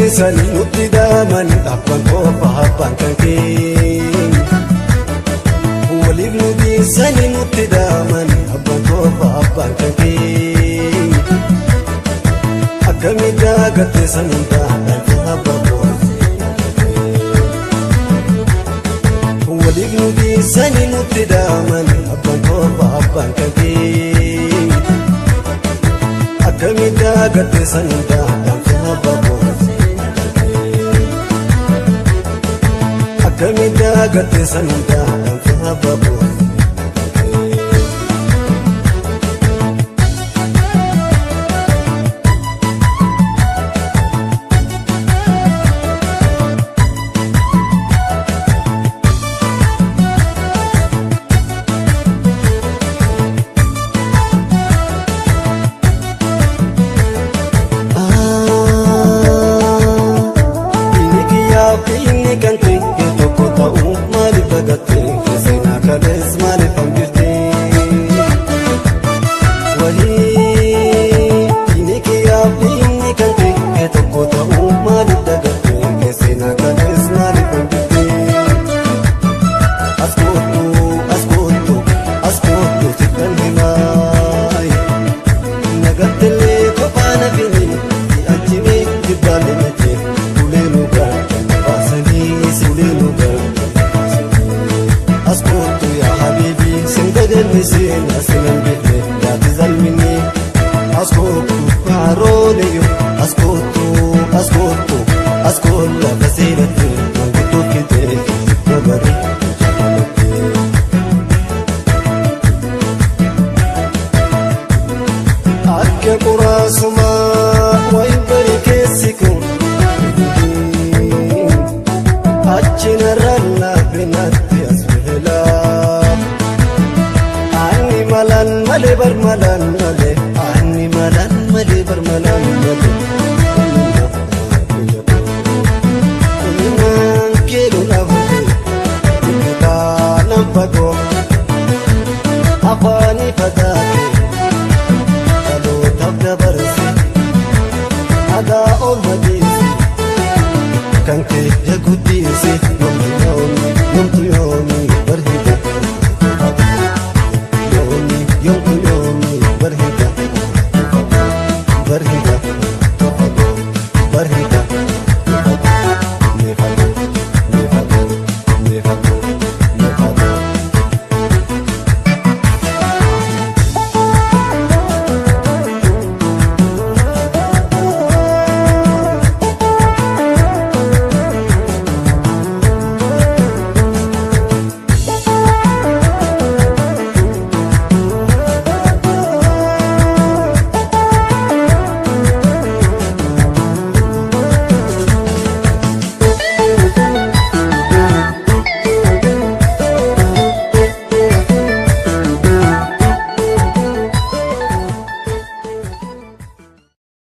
sani nutti daaman abbaan qofa abbaan kan keenya. Waliif nuti sani nutti daaman abbaan qofa abbaan kan keenya. Akkamiin daagattee sani daadhaan abbaan qofa. Waliif nuti sani nutti daaman abbaan qofa abbaan kan keenya. Akkamiin daagattee sani daadhaan abbaan qofa. Akkamiin daagattee sani daadhaan abbaan qofa. Mala